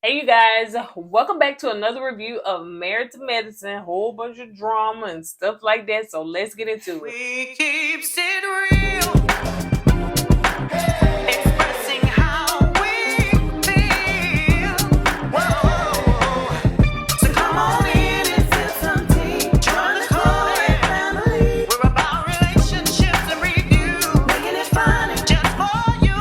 Hey you guys, welcome back to another review of Married to Medicine, whole bunch of drama and stuff like that, so let's get into it. We keep it real, expressing how we feel. Whoa. So come on in and feel some tea. Join the KOED family. We're about relationships and review, making it fun just for you.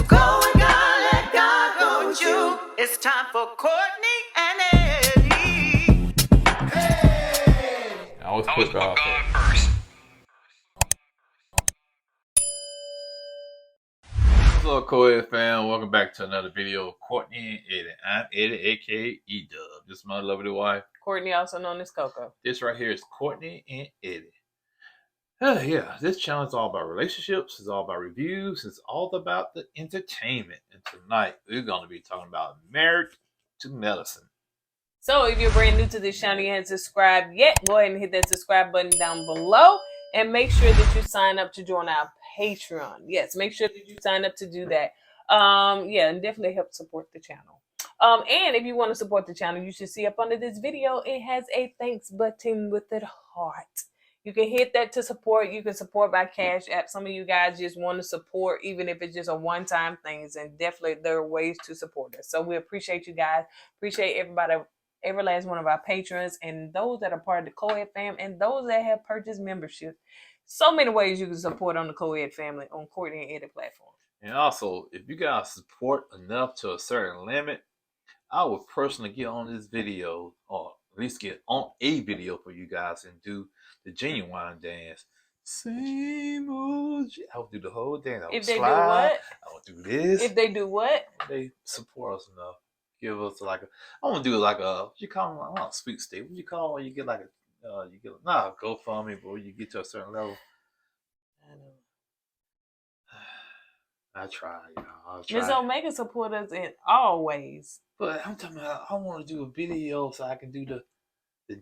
Go with God, let God go with you. It's time for Courtney and Eddie. I always put God first. What's up, KOED fam? Welcome back to another video of Courtney and Eddie. I'm Eddie, aka E-Dub. This is my lovely wife. Courtney, also known as Coco. This right here is Courtney and Eddie. Yeah, this channel is all about relationships. It's all about reviews. It's all about the entertainment. And tonight, we're going to be talking about Married to Medicine. So if you're brand new to this channel, you haven't subscribed yet, go ahead and hit that subscribe button down below. And make sure that you sign up to join our Patreon. Yes, make sure that you sign up to do that. Yeah, and definitely help support the channel. And if you want to support the channel, you should see up under this video, it has a thanks button with a heart. You can hit that to support. You can support by Cash App. Some of you guys just want to support, even if it's just a one-time thing. And definitely there are ways to support us. So we appreciate you guys. Appreciate everybody, every last one of our patrons, and those that are part of the KOED fam, and those that have purchased membership. So many ways you can support on the KOED family on Courtney and Eddie platform. And also, if you guys support enough to a certain limit, I would personally get on this video, or at least get on a video for you guys and do the genuine dance. Same old. I would do the whole dance. I would slide. Do what? I would do this. If they do what? They support us enough. Give us like a. I want to do like a. What you call them? Not a sweet state. What you call it when you get like a. You get not a GoFundMe, but when you get to a certain level. I know. I try, I'll try. Ms. Omega support us in all ways. But I'm talking about, I want to do a video so I can do the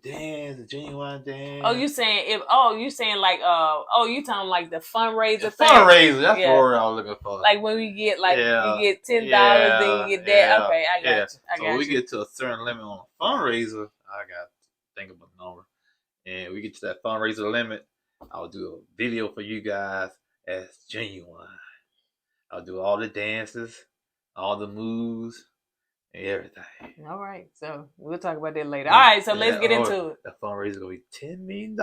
dance, the genuine dance. Oh, you saying if? Oh, you saying like you talking like the fundraiser thing? Fundraiser, that's the word I was looking for. Like when we get like you get $10, then you get that. Okay, I got you. I got so we get to a certain limit on a fundraiser. I got to think of a number, and we get to that fundraiser limit. I'll do a video for you guys as genuine. I'll do all the dances, all the moves, and everything. All right, so we'll talk about that later. All right, so let's get into it. The fundraiser gonna be $10 million.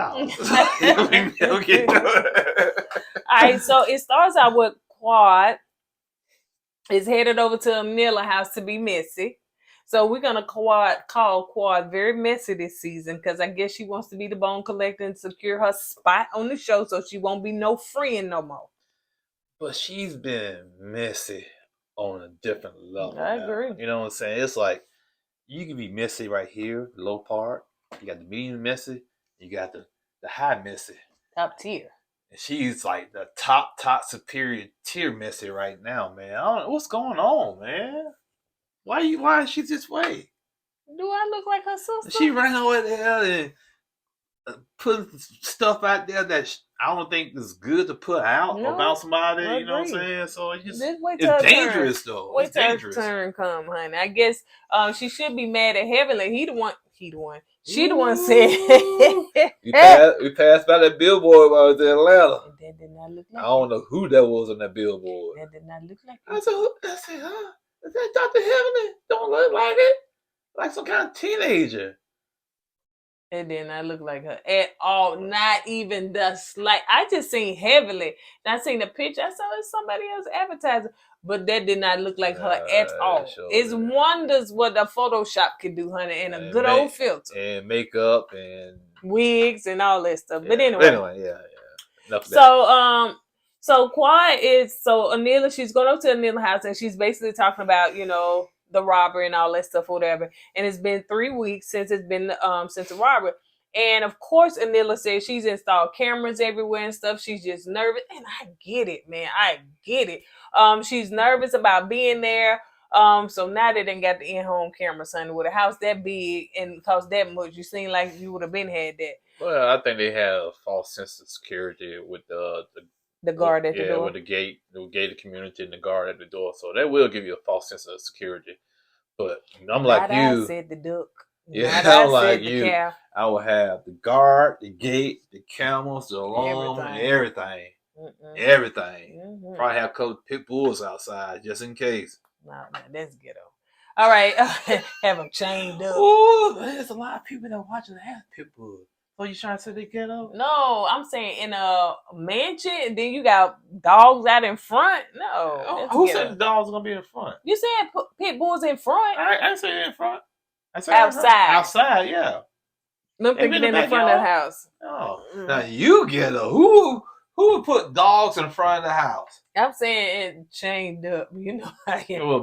All right, so it starts out with Quad is headed over to Amelia's house to be messy. So we're gonna call Quad very messy this season because I guess she wants to be the bone collector and secure her spot on the show, so she won't be no friend no more. But she's been messy on a different level. I agree. You know what I'm saying? It's like you can be messy right here, the low part. You got the medium messy. You got the high messy. Top tier. And she's like the top superior tier messy right now, man. I don't know what's going on, man. Why is she this way? Do I look like her sister? She ran over there and putting stuff out there that I don't think is good to put out about somebody. You know what I'm saying? So it's dangerous though. Wait till her turn come, honey. I guess she should be mad at Heavenly. He the one. She the one said. we passed by that billboard while I was in Atlanta. That did not look like. I don't know who that was on that billboard. That did not look like. I said, huh? Is that Dr. Heavenly? Don't look like it. Like some kind of teenager. It did not look like her at all. Not even the slight. I just seen Heavily. And I seen the picture. I saw it's somebody else advertising. But that did not look like her at all. Sure it's wonders what the Photoshop can do, honey, and a good old filter. And makeup and wigs and all that stuff. Yeah. But anyway, yeah. So Quad is Anila, she's going up to Anila's house and she's basically talking about, the robbery and all that stuff or whatever. And it's been 3 weeks since it's been since the robbery. And of course, Anila says she's installed cameras everywhere and stuff. She's just nervous. And I get it, man. I get it. She's nervous about being there. So now they done got the in-home camera, son. With a house that big and cost that much, you seem like you would have been had that. Well, I think they have a false sense of security with the guard at the door. With the gated community and the guard at the door. So that will give you a false sense of security. But I'm Not like I you. said the duck. Yeah, Not I I'm like said the you. cow. I will have the guard, the gate, the camels, the alarm, and everything. Mm-hmm. Probably have a couple pit bulls outside just in case. No, that's ghetto. All right, have them chained up. Oh, there's a lot of people that watching that have pit bulls. So you trying to say they ghetto? No, I'm saying in a mansion, and then you got dogs out in front. No, Who said the dogs gonna be in front? You said pit bulls in front. I said in front. I said outside. Outside, yeah. Them thinking in the front of the house. Oh, now you ghetto. Who would put dogs in front of the house? I'm saying it chained up. You know how Well,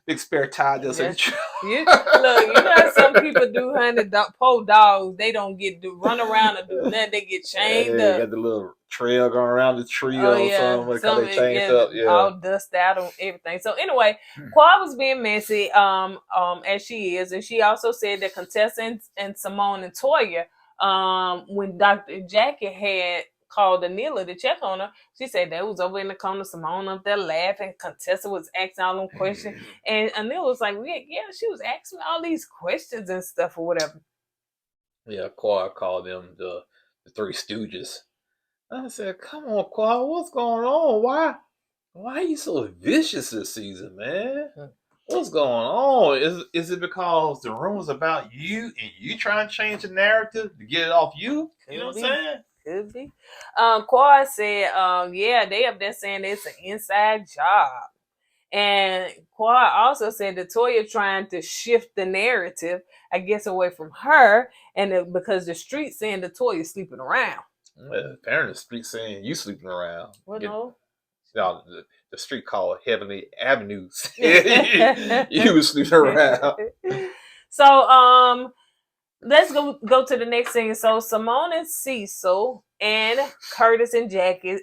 big spare tire just look, you know how some people do, honey, poor dogs, they don't get to run around and do nothing, they get chained up. Got the little trail going around the tree or something because they changed up. Yeah. All dust out and everything. So anyway, Quad was being messy, as she is, and she also said that contestants and Simone and Toya, when Dr. Jackie had called Anila to check on her, she said they was over in the corner, Simone up there laughing, Contessa was asking all them questions, and Anila was like, yeah, she was asking all these questions and stuff or whatever. Yeah, Quad called them the Three Stooges. I said, come on, Quad, what's going on? Why are you so vicious this season, man? What's going on? Is it because the room is about you and you trying to change the narrative to get it off you? You know what I'm saying? Could be. Quad said, yeah, they up there saying it's an inside job. And Quad also said that Toya trying to shift the narrative, I guess, away from her, and because the street saying that Toya sleeping around. Well, apparently the street saying you sleeping around. Well, no. No, the street called Heavenly Avenue said you was sleeping around. So, let's go to the next thing. So Simone and Cecil and Curtis and Jackie,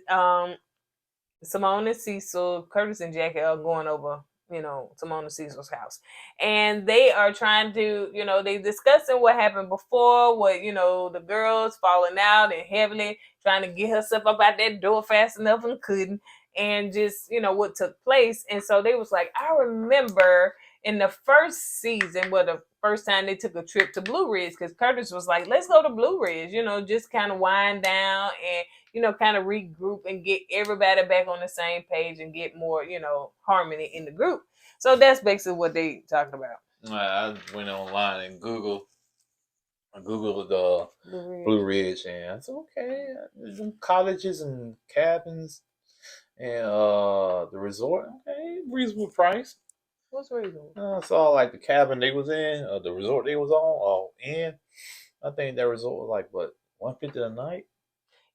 Simone and Cecil, Curtis and Jackie are going over, Simone and Cecil's house. And they are trying to, they discussing what happened before, what, the girls falling out and Heavenly trying to get herself up out that door fast enough and couldn't. And just, what took place. And so they was like, I remember in the first season, the first time they took a trip to Blue Ridge, because Curtis was like, let's go to Blue Ridge, just kind of wind down and, kind of regroup and get everybody back on the same page and get more, harmony in the group. So that's basically what they talking about. I went online and Googled the Blue Ridge, and I said, okay, there's some cottages and cabins and the resort, okay, reasonable price. What's reasonable? I saw like the cabin they was in, the resort they was on, I think that resort was like what, $150 a night.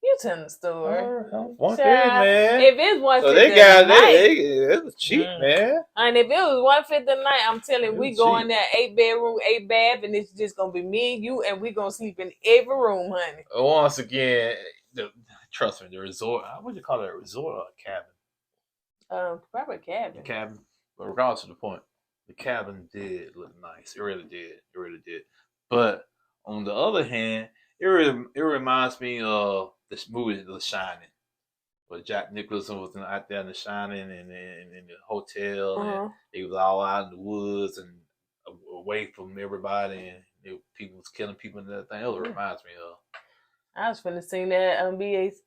You telling the story. $150, man. If it's $150 so they got it was cheap, man. And if it was $150 a night, I'm telling you, we go in there 8-bedroom, 8-bath, and it's just gonna be me and you, and we gonna sleep in every room, honey. Once again, trust me, the resort. What do you call it? A resort or a cabin? Probably a cabin. A cabin. But regardless of the point, the cabin did look nice. It really did. It really did. But on the other hand, it reminds me of this movie, The Shining, where Jack Nicholson was out there in The Shining and in the hotel, and he was all out in the woods and away from everybody, and people was killing people and everything. That's what it reminds me of. I was finna sing that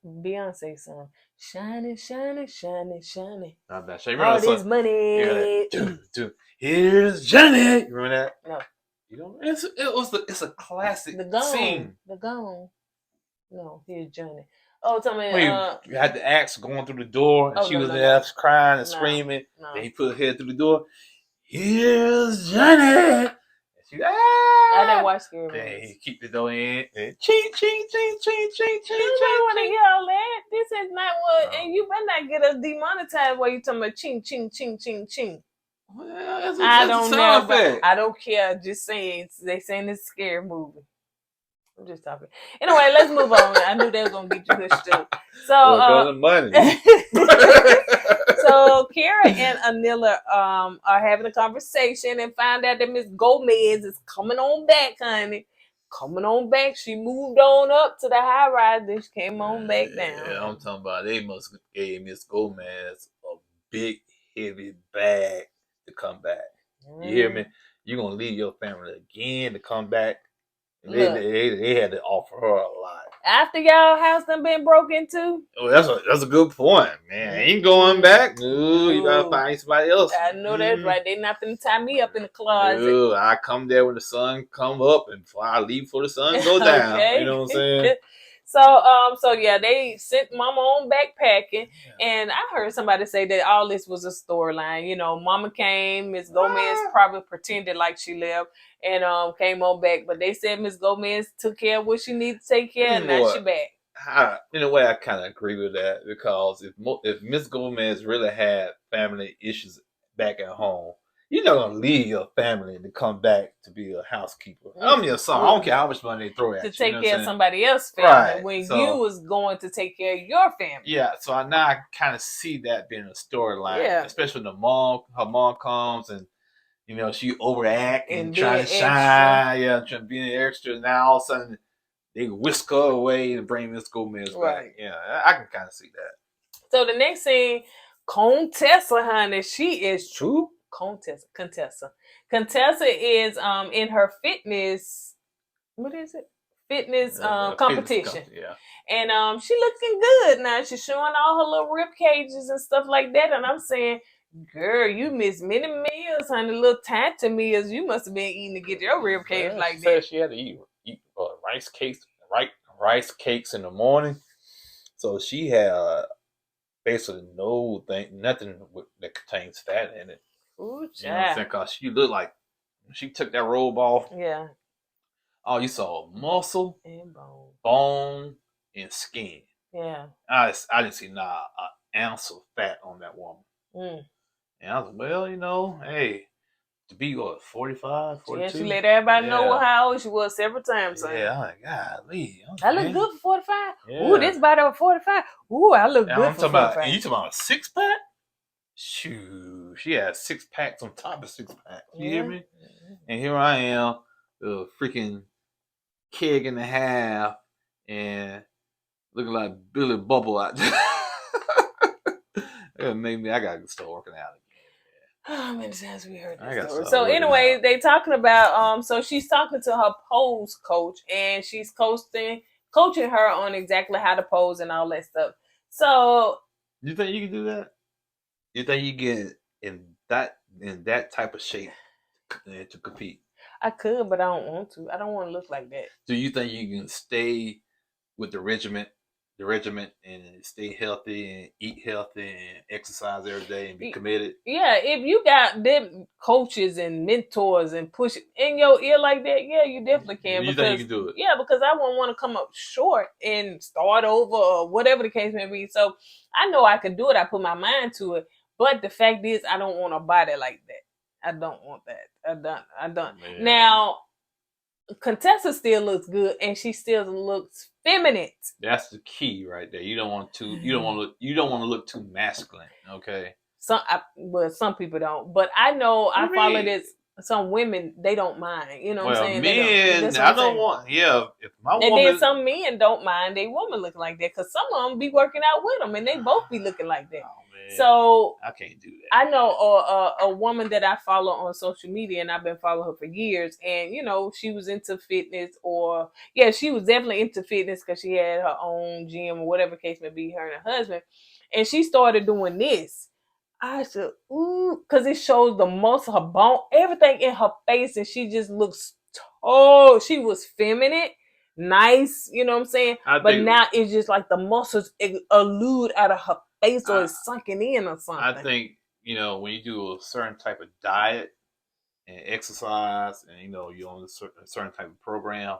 Beyonce song. Shining, shining, shining, shining. Not bad. All this money. Here's Johnny. You remember that? No. You don't. It's a classic scene. The Gone. No, here's Johnny. Oh, tell me. You had the axe going through the door, and she was there crying and screaming. No. And he put her head through the door. Here's Johnny. She, I didn't watch Scary Movies. Then he keep the door in. And ching, ching, ching, ching, ching, ching. I want to hear all that. This is not what, and you better not get us demonetized while you talking about ching, ching, ching, ching, ching. Well, I don't know. I don't care. Just saying, they saying it's a scary movie. I'm just talking. Anyway, let's move on. I knew they were gonna get you pushed too. So, money. So Kara and Anila are having a conversation and find out that Miss Gomez is coming on back, honey. Coming on back. She moved on up to the high rise, then she came on back down. Yeah, I'm talking about they must have gave Miss Gomez a big, heavy bag to come back. You hear me? you're gonna leave your family again to come back. And Look. they had to offer her a lot. After y'all house done been broke into. Oh, that's a good point, man. Ain't going back. No, you gotta find somebody else. I know that's right. They not finna tie me up in the closet. No, I come there when the sun come up, and I leave before the sun go down. Okay. You know what I'm saying? So yeah, they sent Mama on backpacking, and I heard somebody say that all this was a storyline. You know, Mama came, Miss Gomez probably pretended like she left, and came on back, but they said Miss Gomez took care of what she needed to take care of, and now she back. In a way, I kind of agree with that, because if Miss Gomez really had family issues back at home, you're not gonna leave your family to come back to be a housekeeper. I'm your son. I don't care how much money they throw at you. To take care of somebody else's family, right. when you was going to take care of your family. Yeah, so now I kind of see that being a storyline. Yeah. Especially when her mom comes and, you know, she overact and trying to shine. Yeah, trying to be an extra. Now all of a sudden they whisk her away and bring Miss Gomez back. Yeah, I can kind of see that. So the next scene, Contessa, honey, she is true. Contessa is in her fitness. What is it? Fitness competition. And she looking good now. She's showing all her little rib cages and stuff like that. And I'm saying, girl, you missed many meals, honey. Little tiny meals. You must have been eating to get your rib cage like that. She had to eat rice cakes in the morning. So she had basically nothing that contains fat in it. Ooh, you know what I'm saying? Because she looked like she took that robe off. Yeah. Oh, you saw muscle and bone and skin. Yeah. I didn't see an ounce of fat on that woman. And I was like, well, you know, hey, to be 45, 42. Yeah, she let everybody know how old she was several times. Yeah, I'm like, golly. I look good for 45. Yeah. Ooh, this body of 45. Ooh, I look good for 45. And you talking about a 6-pack? Shoo, she had 6 packs on top of 6 packs. You hear me? And here I am, a freaking keg and a half, and looking like Billy Bubble out there. It made me. I gotta start working out again. How many times we heard this story? So anyway, they talking about so she's talking to her pose coach, and she's coaching her on exactly how to pose and all that stuff. So you think you can do that? You think you get in that type of shape to compete? I could, but I don't want to. I don't want to look like that. Do you think you can stay with the regiment, and stay healthy and eat healthy and exercise every day and be committed? Yeah, if you got them coaches and mentors and push in your ear like that, yeah, you definitely can. You think you can do it? Yeah, because I won't want to come up short and start over or whatever the case may be. So I know I can do it. I put my mind to it. But the fact is, I don't want a body like that. I don't want that. I don't. Man. Now, Contessa still looks good, and she still looks feminine. That's the key right there. You don't want to look too masculine. Okay. Some people don't, but I know I follow this. Some women, they don't mind. You know what I'm saying? Men, I don't want. Yeah, if my woman. And then some men don't mind they woman looking like that, because some of them be working out with them, and they both be looking like that. Oh, man. So I can't do that. I know a woman that I follow on social media, and I've been following her for years. And you know, she was into fitness, she was definitely into fitness because she had her own gym or whatever case may be. Her and her husband, and she started doing this. I said, ooh, because it shows the muscle, her bone, everything in her face, and she just looks she was feminine, nice, you know what I'm saying? But now it's just like the muscles elude out of her face, or it's sunken in or something. I think, you know, when you do a certain type of diet and exercise, and you know, you're on a certain type of program,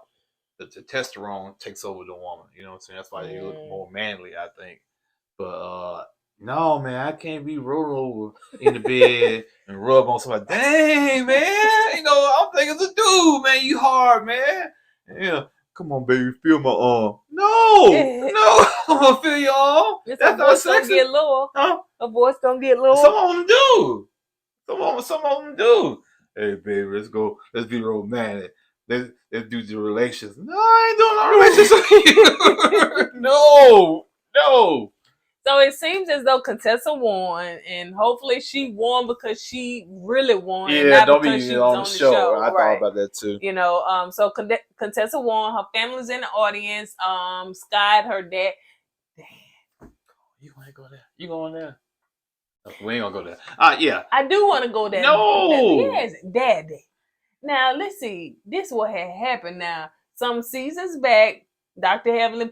the testosterone takes over the woman. You know what I'm saying? That's why they look more manly, I think. But no, man, I can't be rolled over in the bed and rub on somebody. Dang, man, you know, I'm thinking it's a dude, man. You hard, man. Yeah, come on, baby, feel my arm. No, I'm gonna feel your arm. That's not sexy. Gonna get lower. Huh? A voice gonna get lower. Some of them do. Some of them do. Hey, baby, let's go. Let's be romantic. Let's do the relations. No, I ain't doing no relations with you. No. So it seems as though Contessa won, and hopefully she won because she really won, and Yeah, not don't because be she was on the show. I thought about that too. You know, so Contessa won. Her family's in the audience. Scott, her dad. You want to go there? You going there? We ain't gonna go there. Yeah. I do want to go there. No. Yes, Daddy. Now let's see. This what had happened. Now some seasons back, Dr. Heavenly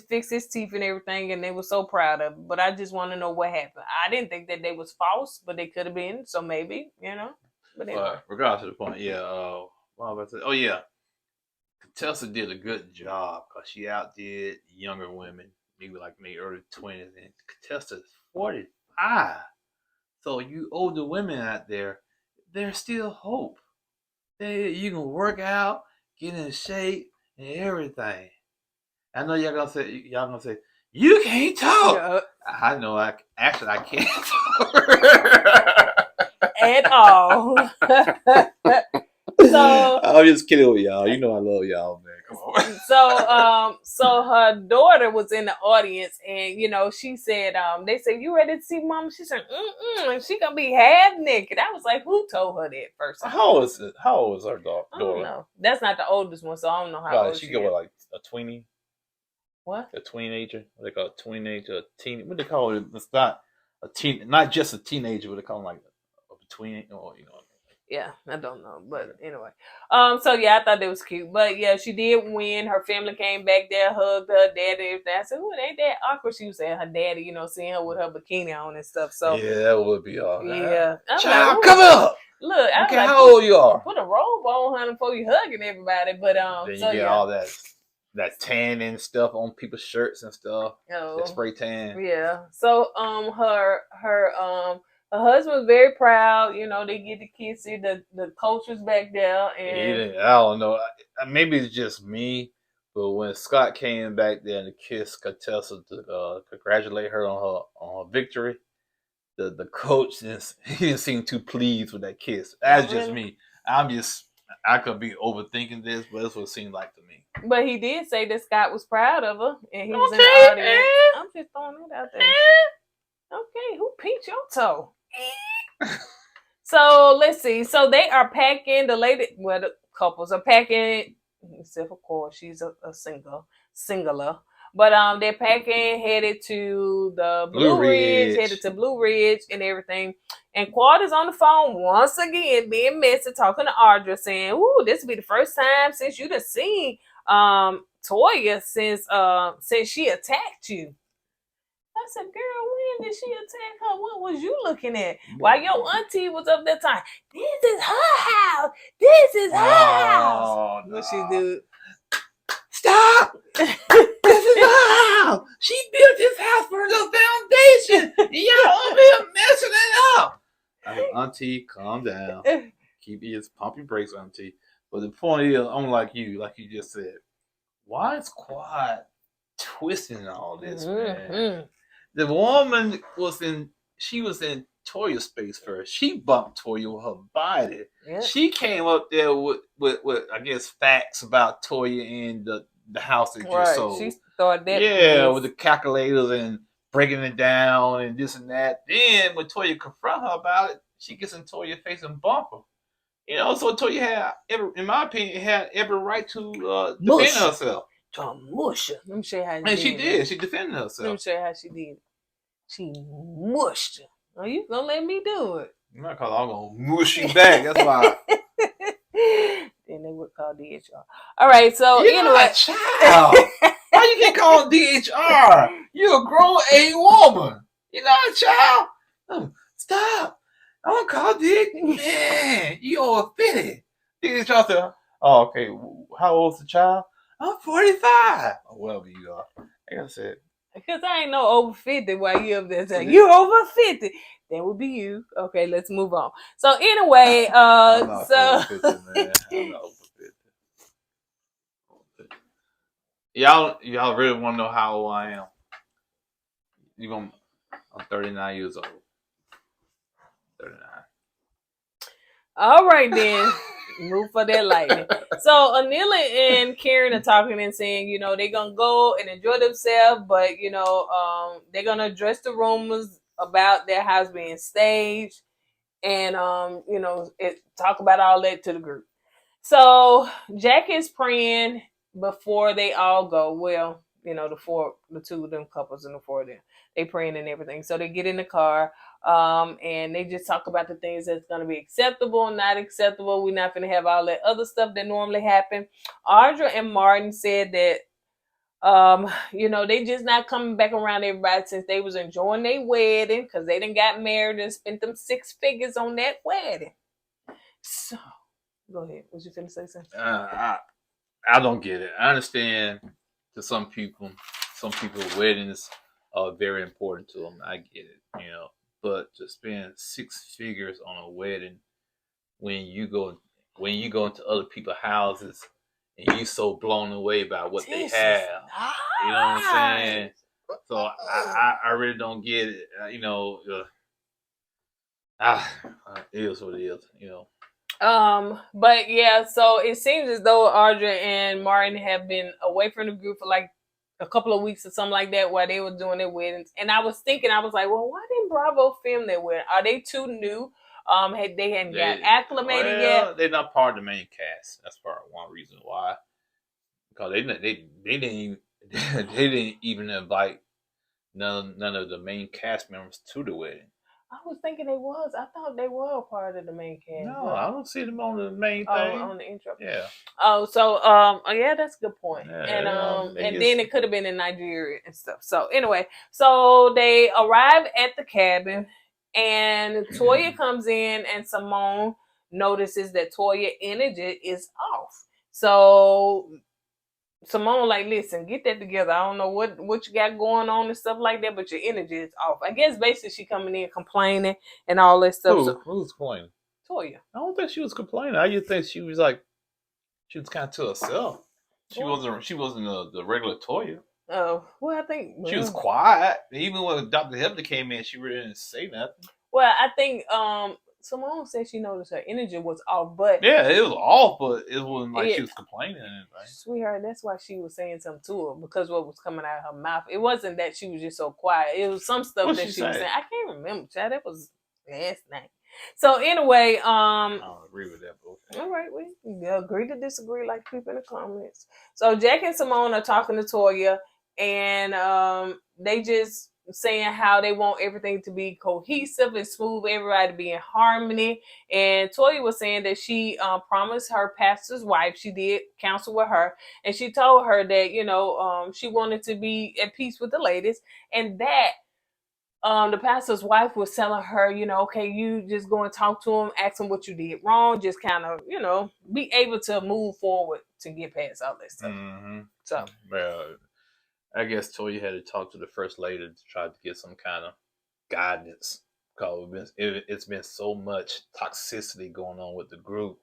fixed his teeth and everything, and they were so proud of it. But I just want to know what happened. I didn't think that they was false, but they could have been. So maybe, you know. But anyway. Regardless of the point, yeah. What was I about to say? Oh yeah. Contessa did a good job because she outdid younger women, maybe like me early 20s, and Contessa's 45. So you older women out there, there's still hope. You can work out, get in shape, and everything. I know y'all gonna say, you can't talk. Yeah. I know I can't talk. At all. So I'm just kidding with y'all. You know I love y'all, man. Come on. So her daughter was in the audience, and you know she said, they said, "You ready to see Mama?" She said, "And she gonna be half naked." I was like, "Who told her that first?" How old is it? How old is her daughter? I don't know. That's not the oldest one, so I don't know how old she she go is. with like a tweenie. What? A teenager? What they call a teenager? A teen? What they call it? It's not a teen. Not just a teenager. What they call them, like a between? Or you know. Yeah, I don't know, but anyway. So yeah, I thought that was cute. But yeah, she did win. Her family came back there, hugged her daddy and everything. I said, "Ooh, it ain't that awkward." She was saying her daddy, you know, seeing her with her bikini on and stuff. So yeah, that would be all. Yeah. Child, like, come up. Look, I okay, like, how old you are? Put a robe on, honey, before you hugging everybody. But then you get all that tan and stuff on people's shirts and stuff. That spray tan. Yeah. So her husband was very proud. You know, they get the kids see the coach was back there, and I don't know. Maybe it's just me, but when Scott came back there and to kiss Contessa to congratulate her on her victory, the coach he didn't seem too pleased with that kiss. That's just me. I could be overthinking this, but that's what it seemed like to me. But he did say that Scott was proud of her, and he was in the audience. I'm just throwing it out there. Okay, who pinched your toe? So let's see. So they are packing. The couples are packing. Except of course she's a singular. But they're packing, headed to the Blue Ridge, headed to Blue Ridge and everything. And Quad is on the phone once again, being messy, talking to Audra, saying, "Ooh, this will be the first time since you done seen Toya since she attacked you." I said, "Girl, when did she attack her? What was you looking at? While your auntie was up that time, this is her house. This is her house." What she do? Stop! This is her house. She built this house for the foundation. Y'all over here messing it up. Auntie, calm down. Pump your brakes, Auntie. But the point is, I'm like you just said. Why is Quad twisting all this, man? The woman was in Toya's space first. She bumped Toya with her body. Yeah. She came up there with I guess facts about Toya and the house that you sold. She thought that with the calculators and breaking it down and this and that. Then when Toya confront her about it, she gets in Toya's face and bump her. You know, so Toya had in my opinion, had every right to defend herself. To mush her. Let me show you how she did. And she did. She defended herself. Let me show you how she did. She mushed her. Are you gonna let me do it? Not because I'm gonna mush you back. That's why. Then they would call DHR. All right, so you're not a child. Why you can't call DHR? You're a grown woman. You're not a child. Oh, stop. I don't call DHR. Man, you over 50. DHR said, "Oh, okay. How old's the child?" "I'm 45. Or whatever you are. Like I said. Because I ain't no over 50 while you up there saying, "You over 50. That would be you. Okay, let's move on. So anyway, I'm not over 50, man. I'm not over 50. Y'all really want to know how old I am? I'm 39 years old. 39. All right then. Move for that lightning. So Anila and Karen are talking and saying, you know, they're gonna go and enjoy themselves, but you know, they're gonna address the rumors about their house being staged, and you know, talk about all that to the group. So Jack is praying before they all go. Well, you know, the two of them couples and the four of them, they praying and everything. So they get in the car, and they just talk about the things that's gonna be acceptable, not acceptable. We're not gonna have all that other stuff that normally happen. Audra and Martin said that you know, they just not coming back around everybody since they was enjoying their wedding because they done got married and spent them 6 figures on that wedding. So go ahead. Was you finna say something? I don't get it. I understand to some people weddings are very important to them. I get it, you know. But to spend 6 figures on a wedding when you go into other people's houses and you so blown away by what they have, you know what I'm saying? So I really don't get it. You know, it is what it is. You know. But yeah, so it seems as though Audra and Martin have been away from the group for like a couple of weeks or something like that while they were doing their weddings. And I was like, well, why didn't Bravo film their wedding? Are they too new? They hadn't got acclimated yet. They're not part of the main cast. That's part one reason why. Because they didn't even invite none of the main cast members to the wedding. I was thinking they was. I thought they were a part of the main cast. No, I don't see them on the main thing. On the intro. Yeah. Oh, so yeah, that's a good point. Yeah, and then it could have been in Nigeria and stuff. So anyway, so they arrive at the cabin, and Toya comes in, and Simone notices that Toya energy is off. So Simone like, listen, get that together. I don't know what you got going on and stuff like that, but your energy is off. I guess basically she coming in complaining and all that stuff. Who's complaining? Toya. I don't think she was complaining. I just think she was kind of to herself. She wasn't the regular Toya. Oh, well, I think she was quiet. Even when Dr. Helena came in, she really didn't say nothing. Well, I think Simone said she noticed her energy was off, but yeah, it was off, but it wasn't like she was complaining or anything. Sweetheart, that's why she was saying something to her, because what was coming out of her mouth. It wasn't that she was just so quiet. It was some stuff that she was saying. I can't remember, child. That was last night. So anyway, I don't agree with that, book. All right, we agree to disagree, like people in the comments. So Jack and Simone are talking to Toya, and they just saying how they want everything to be cohesive and smooth, everybody to be in harmony. And Toya was saying that she promised her pastor's wife, she did counsel with her, and she told her that, you know, she wanted to be at peace with the ladies, and that the pastor's wife was telling her, you know, okay, you just go and talk to him, ask him what you did wrong, just kind of, you know, be able to move forward to get past all that stuff. Mm-hmm. So, well, I guess Toya had to talk to the first lady to try to get some kind of guidance, because it's been so much toxicity going on with the group.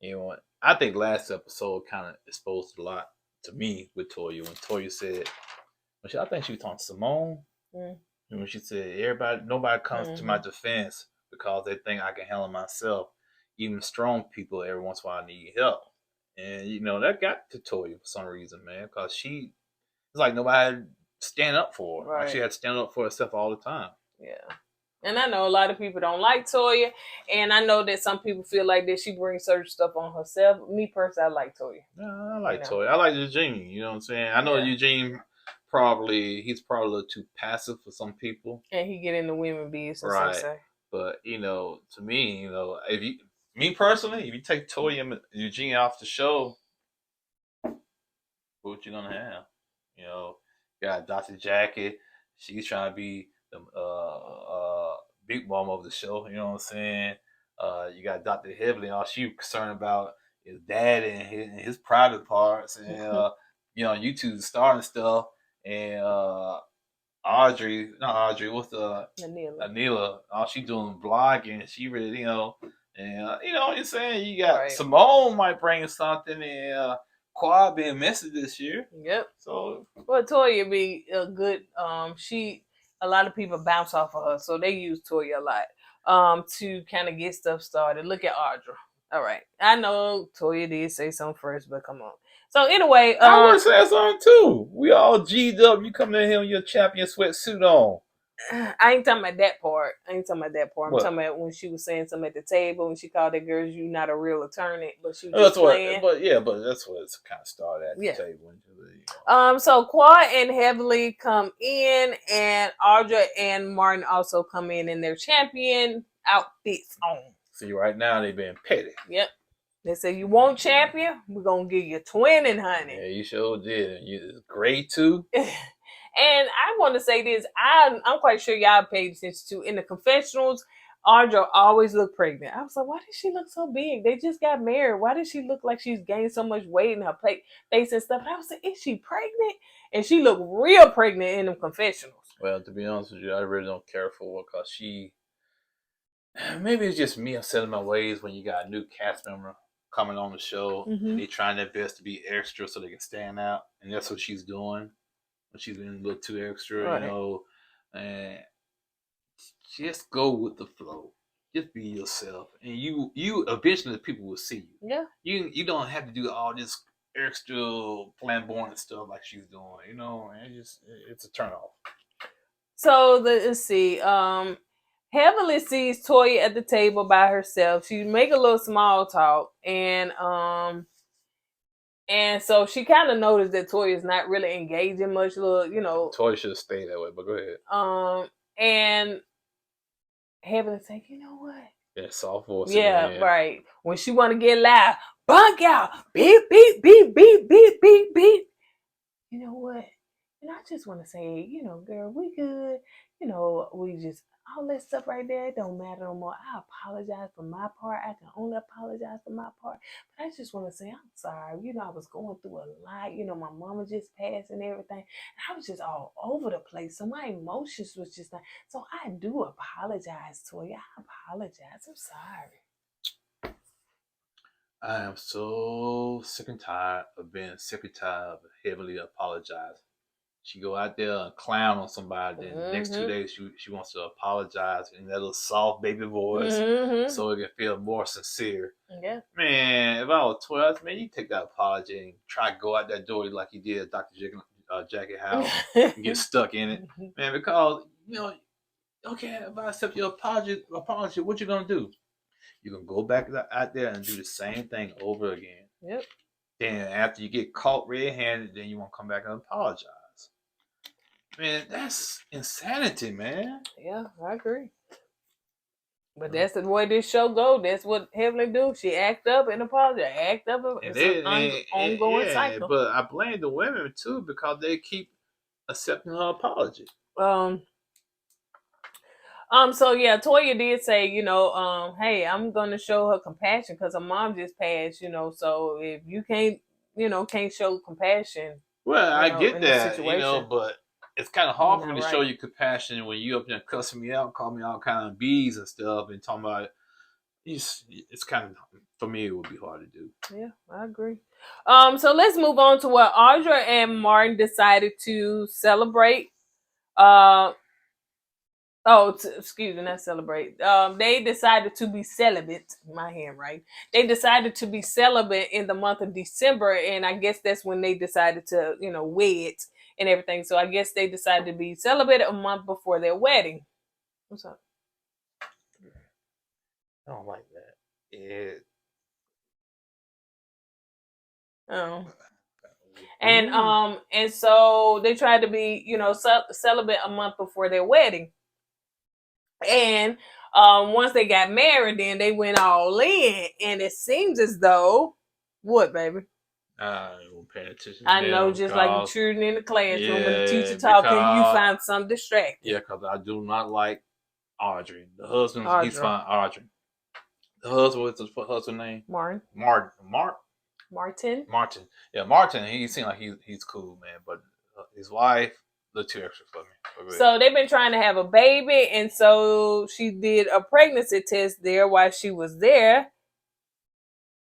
You know, I think last episode kind of exposed a lot to me with Toya, when Toya said, I think she was talking to Simone, when she said, nobody comes to my defense because they think I can handle myself. Even strong people, every once in a while, need help. And, you know, that got to Toya for some reason, man, because it's like nobody stand up for her. Right. Like she had to stand up for herself all the time. Yeah. And I know a lot of people don't like Toya, and I know that some people feel like that she brings certain stuff on herself. Me personally, I like Toya. Yeah, I like Toya. I like Eugene, you know what I'm saying? I know Eugene he's probably a little too passive for some people. And he get into women business, right? Say. But, you know, to me, you know, me personally, if you take Toya and Eugene off the show, what you gonna have? You know, you got Dr. Jackie. She's trying to be the big mom of the show. You know what I'm saying? You got Dr. Heavily. All she concerned about is daddy and his private parts, and you know, YouTube starting stuff. And Anila, all she doing blogging. She really, you know, and you know what I'm saying? You got Simone might bring something, and KOED being messy this year. Yep. So, well, Toya be a good. A lot of people bounce off of her, so they use Toya a lot to kind of get stuff started. Look at Audra. All right. I know Toya did say something first, but come on. So anyway, I want to say something too. We all G'd up. You come in here with your champion sweatsuit on. I ain't talking about that part. I'm What? talking about when she was saying something at the table when she called that girl, "You not a real attorney," but she was That's just playing. but that's what it's kind of started at the table. So Quad and Heavenly come in, and Audra and Martin also come in their champion outfits on. See, right now they being petty. Yep. They say, "You want champion? We're gonna give you twinning, honey." Yeah, you sure did. You grade 2. And I want to say this. I'm quite sure y'all paid attention to in the confessionals. Audra always looked pregnant. I was like, why does she look so big? They just got married. Why does she look like she's gained so much weight in her face and stuff? And I was like, is she pregnant? And she looked real pregnant in them confessionals. Well, to be honest with you, I really don't care for her because maybe it's just me. I'm set in my ways when you got a new cast member coming on the show and they trying their best to be extra so they can stand out. And that's what she's doing. She's been a little too extra, right. And just go with the flow. Just be yourself, and you eventually people will see you. Yeah. You don't have to do all this extra flamboyant stuff like she's doing. And it's a turn off. So let's see. Heavenly sees Toya at the table by herself. She make a little small talk, and so she kind of noticed that Toya is not really engaging much. Toya should have stayed that way, but go ahead. And Heavenly say, you know what? Yeah, soft voice. Yeah, right. When she want to get loud, bunk out, beep, beep, beep, beep, beep, beep, beep. You know what? And I just want to say, girl, we good. We just, all that stuff right there, it don't matter no more. I apologize for my part. I can only apologize for my part. But I just want to say, I'm sorry. I was going through a lot. My mama just passed and everything. And I was just all over the place. So my emotions was just like, so I do apologize, Toya. I apologize. I'm sorry. I am so sick and tired of being secretary of heavily apologizing. She go out there and clown on somebody. Then the next 2 days, she wants to apologize in that little soft baby voice, so it can feel more sincere. Yeah, man. If I was 12, man, you take that apology and try to go out that door like you did, Dr. Jackie Howe, and get stuck in it, man. Because okay, if I accept your apology, what you gonna do? You can go back out there and do the same thing over again. Yep. Then after you get caught red-handed, then you want to come back and apologize. Man, that's insanity, man. Yeah, I agree. But that's the way this show goes. That's what Heavenly do. She act up and apologize. Act up. It's an ongoing cycle. But I blame the women too because they keep accepting her apology. So yeah, Toya did say, hey, I'm gonna show her compassion because her mom just passed, so if you can't show compassion. Well, I get that, but it's kind of hard for me to show you compassion when you up there cussing me out, calling me all kind of B's and stuff, and talking about it's kind of, for me, it would be hard to do. Yeah, I agree. So let's move on to what Audra and Martin decided to celebrate. Excuse me, not celebrate. They decided to be celibate. My hand, right? They decided to be celibate in the month of December, and I guess that's when they decided to, wed and everything. So I guess they decided to be celibate a month before their wedding. What's up? I don't like that. And so they tried to be, celibate a month before their wedding. And once they got married, then they went all in, and it seems as though, what, baby? I won't pay attention. I know, just like the children in the classroom when the teacher talking, you find something distracting. Yeah, because I do not like Audrey. The husband, he's fine. Audrey. The husband, what's his husband's name? Martin. Martin. Yeah, Martin. He seemed like he's cool, man. But his wife, a little too extra for me. So they've been trying to have a baby, and so she did a pregnancy test there while she was there.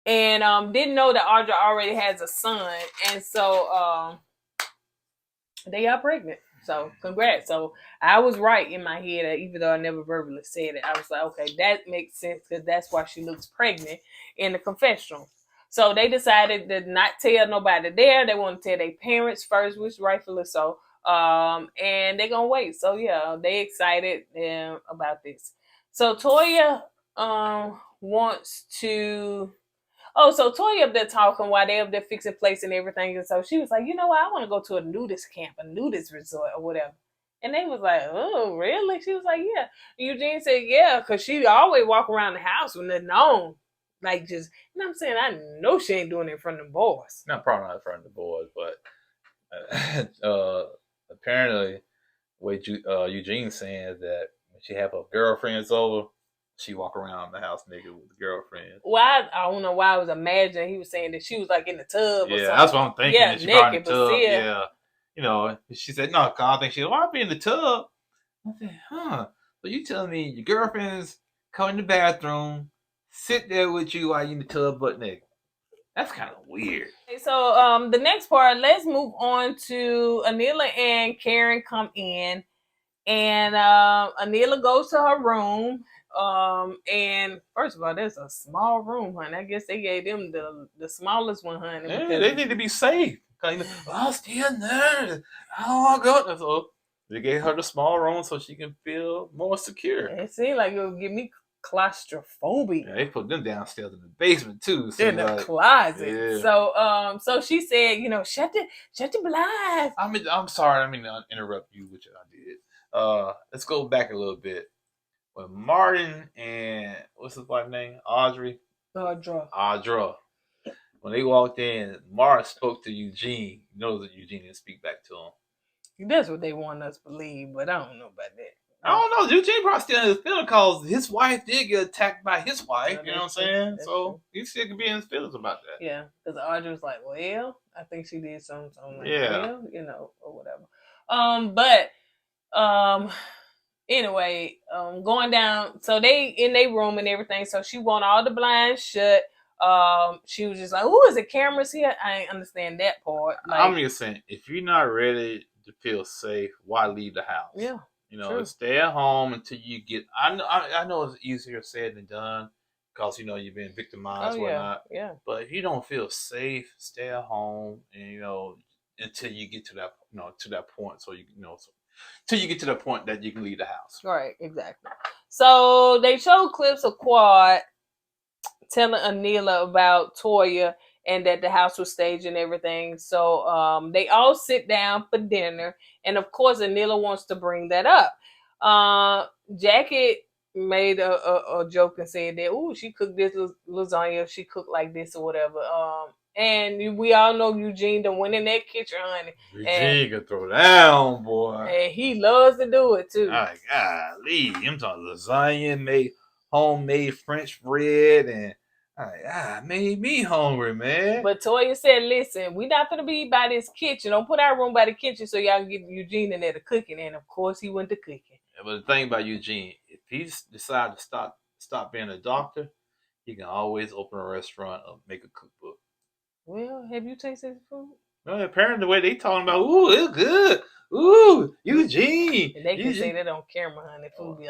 And didn't know that Audra already has a son, and so they are pregnant. So congrats. So I was right in my head, even though I never verbally said it. I was like, okay, that makes sense because that's why she looks pregnant in the confessional. So they decided to not tell nobody there. They want to tell their parents first, which rightfully so. And they're gonna wait. So yeah, they excited about this. So Toya wants to. Oh, so Toya up there talking while they up there fixing plates and everything. And so she was like, you know what? I want to go to a nudist camp, a nudist resort or whatever. And they was like, oh, really? She was like, yeah. Eugene said, yeah, because she always walk around the house with nothing on. Like just, you know what I'm saying? I know she ain't doing it in front of the boys. Not probably not in front of the boys, but apparently, what Eugene's saying is that when she have her girlfriends over, she walk around the house naked with the girlfriend. Why? I don't know why I was imagining he was saying that she was like in the tub or something. Yeah, that's what I'm thinking. Yeah, that she probably in naked, the but tub. still. Yeah. You know, she said, no, I think she, I'll be in the tub. I said, huh. So you telling me your girlfriend's come in the bathroom, sit there with you while you in the tub butt naked? That's kind of weird. Okay, so the next part, let's move on to Anila and Karen come in, and Anila goes to her room. And first of all, there's a small room, honey. I guess they gave them the smallest one, honey. Yeah, they need to be safe. I'll stay in there. I don't want to go. So they gave her the small room so she can feel more secure. It seemed like it would give me claustrophobia. Yeah, they put them downstairs in the basement too. So in the closet. Yeah. So she said, you know, shut the blinds. I'm sorry, I mean to interrupt you, which I did. Let's go back a little bit. When Martin and what's his wife's name? Audra. When they walked in, Martin spoke to Eugene. You know that Eugene didn't speak back to him. That's what they want us to believe, but I don't know about that. I don't know. Eugene probably still in his feelings because his wife did get attacked by his wife. You know what I'm saying? So he still could be in his feelings about that. Yeah, because Audrey was like, well, I think she did something like, yeah, well, you know, or whatever. Anyway, going down. So they in their room and everything. So she want all the blinds shut. She was just like, "Oh, is it cameras here?" I ain't understand that part. Like, I'm just saying, if you're not ready to feel safe, why leave the house? Yeah, you know, stay at home until you get. I know it's easier said than done because you know you've been victimized, whatnot. Yeah. But if you don't feel safe, stay at home, and you know until you get to that, you know, to that point. So till you get to the point that you can leave the house. Right. Exactly. So they showed clips of KOED telling Anila about Toya and that the house was staged and everything. So they all sit down for dinner. And of course, Anila wants to bring that up. Jackie made a joke and said that, oh, she cooked this lasagna. She cooked like this or whatever. And we all know Eugene done went in that kitchen, honey. Eugene can throw down, boy. And he loves to do it, too. My golly. I'm talking lasagna, made homemade French bread, and made me hungry, man. But Toya said, listen, we're not going to be by this kitchen. Don't put our room by the kitchen so y'all can get Eugene in there to cooking. And, of course, he went to cooking. Yeah, but the thing about Eugene, if he decides to stop being a doctor, he can always open a restaurant or make a cookbook. Well, have you tasted food? Well, apparently the way they talking about, ooh, it's good. Ooh, Eugene. And they can say that on camera, honey. Food be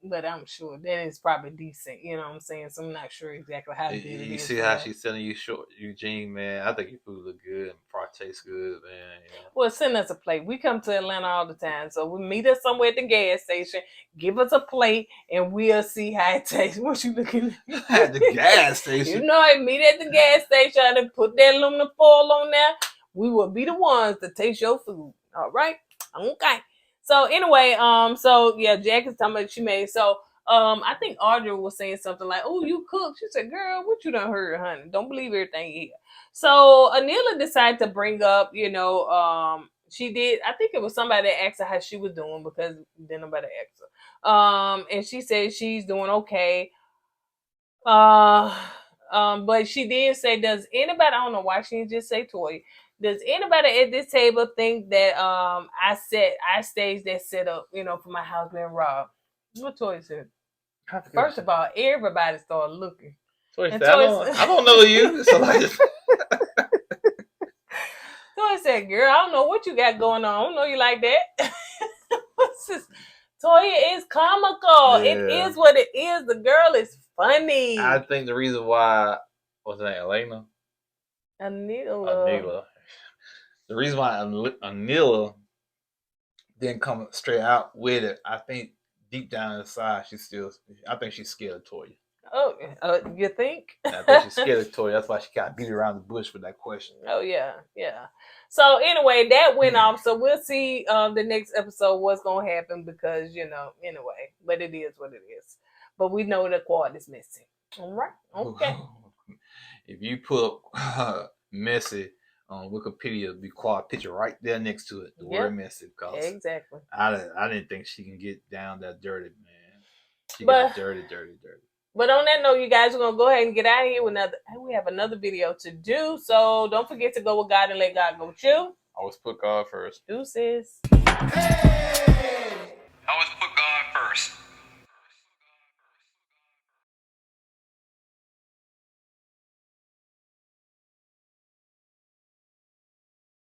but I'm sure that is probably decent. You know what I'm saying? So I'm not sure exactly how good it is. You see how she's telling you short, Eugene, man. I think your food look good and probably tastes good, man. Yeah. Well, send us a plate. We come to Atlanta all the time. So we meet us somewhere at the gas station. Give us a plate and we'll see how it tastes. What you looking at the gas station? You know it. Meet at the gas station and put that aluminum foil on there. We will be the ones to taste your food. All right? Okay. So anyway, so yeah, Jack is talking about she made. So I think Audrey was saying something like, "Oh, you cook?" She said, "Girl, what you done heard, honey? Don't believe everything you hear." So Anila decided to bring up, you know, she did. I think it was somebody that asked her how she was doing because then nobody asked her. And she said she's doing okay. But she did say, "Does anybody?" I don't know why she didn't just say Toy. Does anybody at this table think that I staged that setup, you know, for my house being robbed? What Toy said? First of all, everybody started looking. Toy said, I don't know you. So I just... Toy Toya said, girl, I don't know what you got going on. I don't know you like that. What's this? Toya is comical. Yeah. It is what it is. The girl is funny. I think the reason why, what's her name, Helena? Anila. The reason why Anila didn't come straight out with it, I think deep down inside, I think she's scared of Toya. Oh, you think? I think she's scared of Toya. That's why she got beat around the bush with that question. Oh, yeah. So, anyway, that went off. So, we'll see the next episode what's going to happen because, anyway. But it is what it is. But we know the quad is missing. All right. Okay. If you put messy on Wikipedia, the quad picture right there next to it. The word messy. Because exactly. I didn't think she can get down that dirty, man. She got dirty. But on that note, you guys are going to go ahead and get out of here with we have another video to do. So don't forget to go with God and let God go with you. Always put God first. Deuces. Hey! Always put God first.